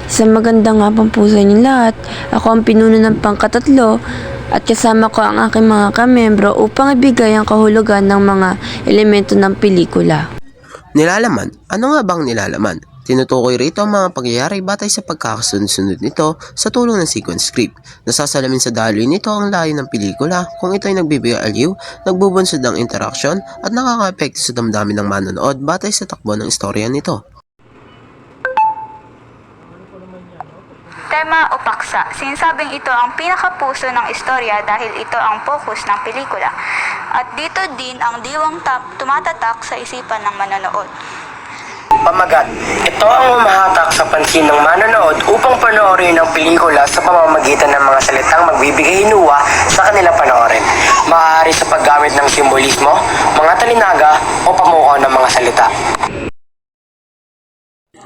Sa magandang hapon po sa inyong lahat. Ako ang pinuno ng pangkatatlo at kasama ko ang aking mga kamembro upang ibigay ang kahulugan ng mga elemento ng pelikula. Nilalaman? Ano nga bang nilalaman? Tinutukoy rito ang mga pangyayari batay sa pagkakasunod-sunod nito sa tulong ng sequence script. Nasasalamin sa daloy nito ang layo ng pelikula kung ito ay nagbibigay aliw, nagbubunsod ng interaksyon at nakaka-epekto sa damdamin ng manonood batay sa takbo ng istorya nito. Tema o paksa. Sinasabing ito ang pinakapuso ng istorya dahil ito ang focus ng pelikula. At dito din ang diwang tumatatak sa isipan ng manonood. Pamagat. Ito ang humahatak sa pansin ng manonood upang panoorin ang pelikula sa pamamagitan ng mga salitang magbibigay hinuwa sa kanila panoorin. Maaari sa paggamit ng simbolismo, mga talinaga o pamukaw ng mga salita.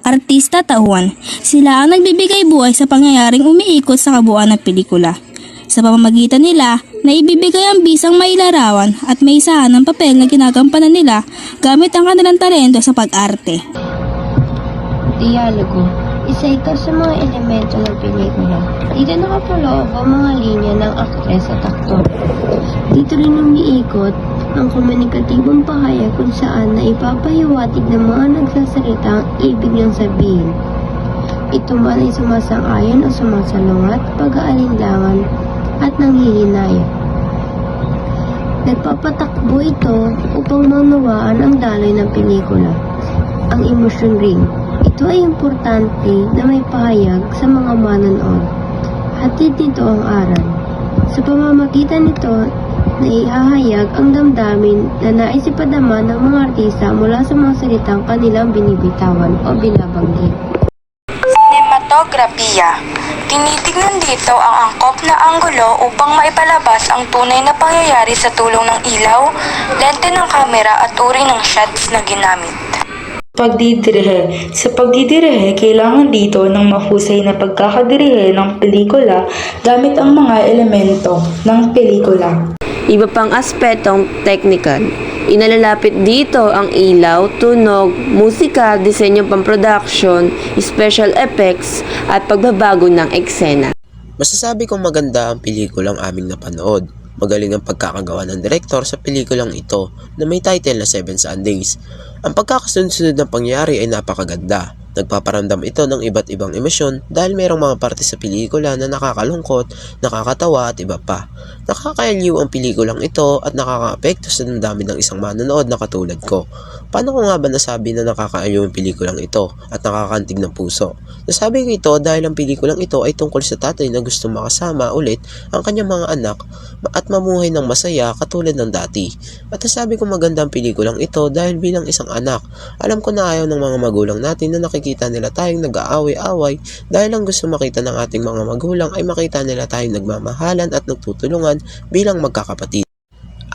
Artista tauhan. Sila ang nagbibigay buhay sa pangyayaring umiikot sa kabuuan ng pelikula. Sa pamamagitan nila, naibibigay ang bisang mailarawan at may isahan ng papel na ginagampanan nila gamit ang kanilang talento sa pag-arte. Dialogo. Isa ito sa mga elemento ng pelikula. Dito nakapaloob ang mga linya ng aktres at aktor. Dito rin umiikot ang komunikatibong pahayag kung saan na ipapahiwatig ng mga nagsasalita ang ibig niyang sabihin. Ito man ay sumasang-ayon o sumasalungat, pag-aalinlangan at nanghihinayang. Nagpapatakbo ito upang maunawaan ang daloy ng pelikula. Ang emotion ring. Ito ay importante na may pahayag sa mga manonood. Hatid nito ang aral. Sa pamamagitan nito, naihahayag ang damdamin na nais ipadama ng mga artista mula sa mga salitang kanilang binibitawan o binabanggit. Sinematografiya. Tinitignan dito ang angkop na anggulo upang maipalabas ang tunay na pangyayari sa tulong ng ilaw, lente ng kamera at uri ng shots na ginamit. Pagdidirihe. Sa pagdidirihe, kailangan dito ng mahusay na pagkakadirihe ng pelikula gamit ang mga elemento ng pelikula. Iba pang aspetong technical. Inalalapit dito ang ilaw, tunog, musika, disenyo pang-production, special effects at pagbabago ng eksena. Masasabi kong maganda ang pelikulang aming napanood. Magaling ang pagkakagawa ng direktor sa pelikulang ito na may title na Seven Sundays. Ang pagkakasunod-sunod ng pangyayari ay napakaganda. Nagpaparamdam ito ng iba't ibang emosyon dahil mayroong mga parte sa pelikula na nakakalungkot, nakakatawa at iba pa. Nakakaaliw ang pelikulang ito at nakakaapekto sa damdamin ng isang manonood na katulad ko. Paano ko nga ba nasabi na nakakaaliw ang pelikulang ito at nakakantig ng puso? Nasabi ko ito dahil ang pelikulang ito ay tungkol sa tatay na gusto makasama ulit ang kanyang mga anak at mamuhay ng masaya katulad ng dati. At nasabi ko maganda ang pelikulang ito dahil bilang isang anak, alam ko na ayaw ng mga magulang natin na nakikita nila tayong nag-aaway-away dahil ang gusto makita ng ating mga magulang ay makita nila tayong nagmamahalan at nagtutulungan bilang magkakapatid.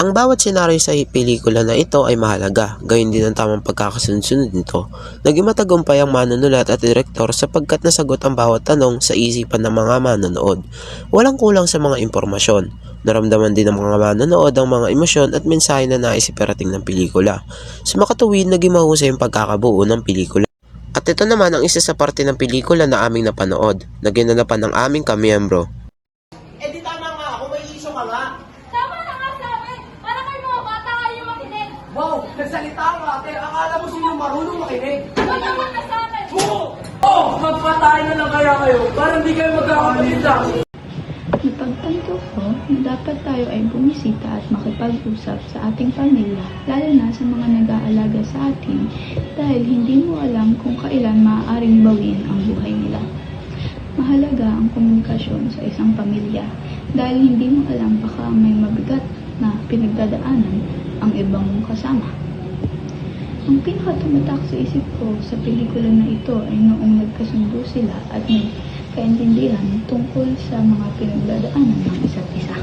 Ang bawat senaryo sa pelikula na ito ay mahalaga, gayon din ang tamang pagkakasunod-sunod nito. Naging matagumpay ang manunulat at direktor sapagkat nasagot ang bawat tanong sa isipan ng mga manonood. Walang kulang sa mga impormasyon. Naramdaman din ng mga manonood ang mga emosyon at mensahe na nais iparating ng pelikula. Sa makatuwid, naging mahusay ang pagkakabuo ng pelikula. At ito naman ang isa sa parte ng pelikula na aming napanood, na ginanapan ng aming kamiyembro. Eh di tama nga, kung may issue ka nga. Tama na nga sa akin! Para kayo mga bata kayo makinig! Wow, nagsalita ka ate. Akala mo sino marunong makinig. Tama na sa akin! Magpatay na lang kaya kayo para hindi kayo magkakapatid lang. Napagtanto ko na dapat tayo ay bumisita at makipag-usap sa ating pamilya, lalo na sa mga nag-aalaga sa atin dahil hindi mo alam kung kailan maaaring bawin ang buhay nila. Mahalaga ang komunikasyon sa isang pamilya dahil hindi mo alam baka may mabigat na pinagdadaanan ang ibang kasama. Ang pinakatumatak sa isip ko sa pelikula na ito ay noong nagkasundo sila at nagkaintindihan tungkol sa mga pinagdadaanan ng isa't isa.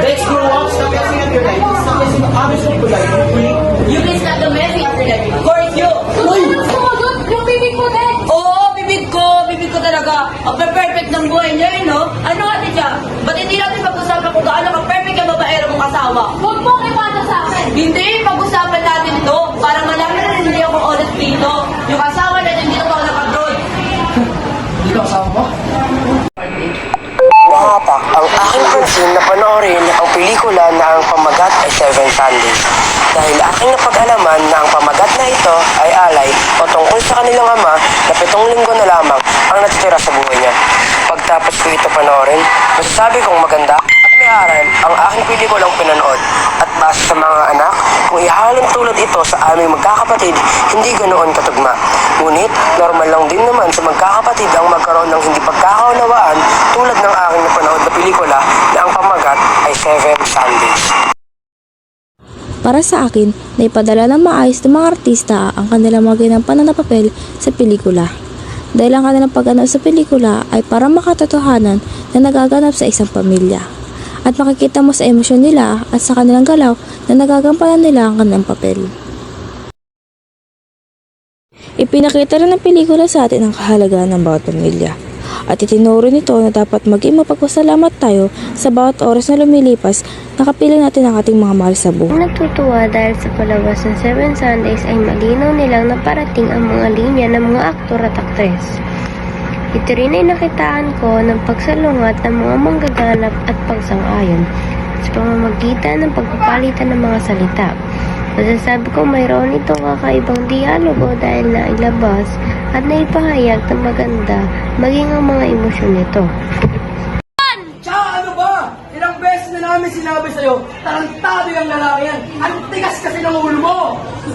Next you walk, stop messing up your life. Stop messing up others of your life. You can stop the messing up your life. Court you! Sumagot! Yung bibig ko din! Oo, bibig ko talaga. Ang perfect ng buhay niya, no? Ano ate siya? Ba't hindi natin pag-usapan kung gaano ka-perfect yung babaero mong asawa? Huwag mong ipasa sa akin! Hindi, pag-usapan natin ito para malaman na hindi ako honest dito. Yung asawa na hindi ako nag-abroad. Dito kasama mo? Mahatak ang aking pansin na panoorin ang pelikula na ang pamagat ay Seven Sundays. Dahil aking napag-alaman na ang pamagat na ito ay alay o tungkol sa kanilang ama na 7 linggo na lamang ang natitira sa buhay niya. Pagtapos ko ito panoorin, masasabi kong maganda at may aral ang aking pelikulang pinanood. At base sa mga anak, kung ihalin tulad ito sa aming magkakapatid, hindi ganoon katugma. Ngunit, normal lang din naman sa magkakapatid ang magkaroon ng hindi pagkakaunawaan tulad ng aking napanood na pelikula na ang pamagat ay Seven Sundays. Para sa akin, naipadala ng maayos ng mga artista ang kanilang mga ginampanan na papel sa pelikula. Dahil ang kanilang pagganap sa pelikula ay parang makatotohanan na nagaganap sa isang pamilya. At makikita mo sa emosyon nila at sa kanilang galaw na nagagampanan nila ang kanilang papel. Ipinakita rin ng pelikula sa atin ang kahalagahan ng bawat pamilya. At itinuro nito na dapat maging mapagpasalamat tayo sa bawat oras na lumilipas na kapiling natin ang ating mga mahal sa buhay. Natutuwa dahil sa palabas ng Seven Sundays ay malinaw nilang naparating ang mga linya ng mga aktor at aktres. Ito rin ay nakitaan ko ng pagsalungat ng mga manggaganap at pagsang-ayon sa pamamagitan ng pagpapalitan ng mga salita. Masasabi ko mayroon itong kakaibang dialogo dahil nailabas at naipahayag ng maganda maging ang mga emosyon nito. Tsaka ano ba? Ilang beses na namin sinabi sa'yo, tarantado yung lalaki yan. Ang tigas kasi ng ulo mo.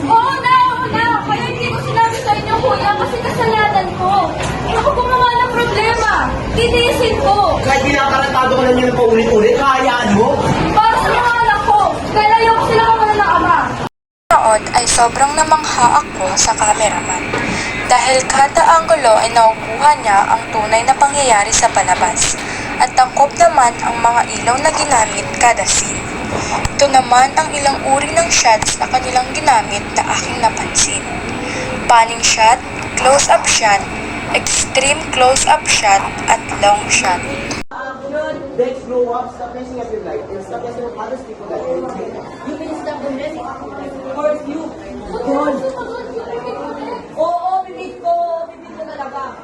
Oo na. Kaya hindi ko sinabi sa inyo, kuya, kasi kasalanan ko. Eh, ako gumawa ng problema. Titiisin ko. Kahit binatarantado ka lang yun paulit-ulit, kahayaan mo. Para sa mga anak ko. Dahil ayoko sila kamala ng ama. Nood ay sobrang namangha ako sa cameraman dahil kada anggulo ay nakukuha niya ang tunay na pangyayari sa palabas at tangkop naman ang mga ilaw na ginamit kada scene. Ito naman ang ilang uri ng shots na kanilang ginamit na aking napansin. Panning shot, close-up shot, extreme close-up shot at long shot. Let's grow up, stop messing up your life, and stop messing up others people's life. You can stop the messing up your life. First, you. God. Oo, bibig ko talaga.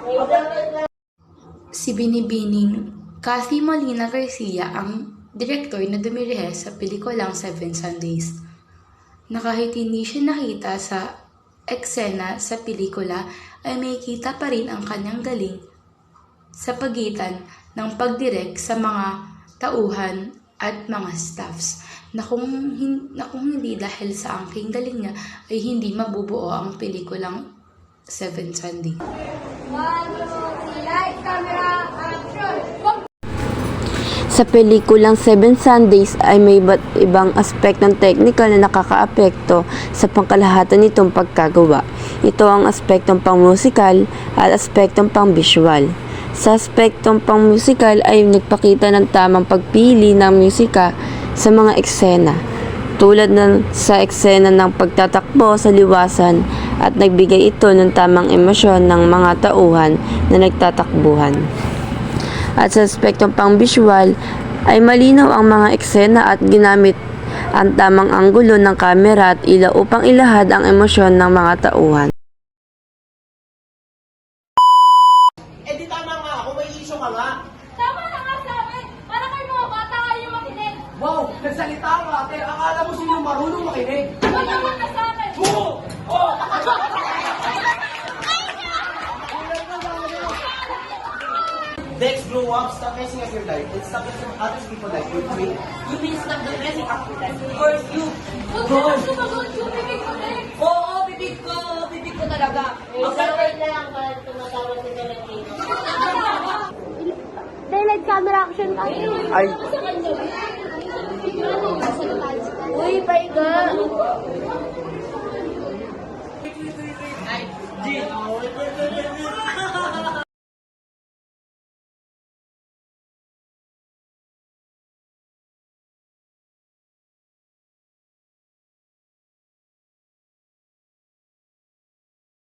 Si Binibining Cathy Molina Garcia ang direktor na dumirihe sa pelikulang Seven Sundays. Na kahit hindi siya nakita sa eksena sa pelikula ay may kita pa rin ang kanyang galing sa pagitan ng pagdirek sa mga tauhan at mga staffs na kung hindi dahil sa angking galing niya ay hindi mabubuo ang pelikulang Seven Sundays. 1, 2, 3, light, camera, action! Sa pelikulang Seven Sundays ay may iba't ibang aspect ng technical na nakakaapekto sa pangkalahatan nitong pagkagawa. Ito ang aspektong pang-musical at aspektong pang-visual. Sa aspektong pang-musical ay nagpakita ng tamang pagpili ng musika sa mga eksena, tulad sa eksena ng pagtatakbo sa liwasan at nagbigay ito ng tamang emosyon ng mga tauhan na nagtatakbuhan. At sa aspektong pang-visual ay malinaw ang mga eksena at ginamit ang tamang anggulo ng kamera at ilaw upang ilahad ang emosyon ng mga tauhan. Eh di tama nga, kung may issue ka nga. Tama na nga sa amin. Para kayo mga bata kayo makinig. Wow, nagsalita ka, ate. Akala mo sino marunong makinig. Huwag naman na sa amin. Oo! Oh! Let's grow up, stop messing up your life, and stop messing up others people's life. You mean stop the messing up your life? First, you. Huwag ka lang sumagot yung bibig ko, eh. Oo, bibig ko talaga. Dahil camera action tayo. Ay,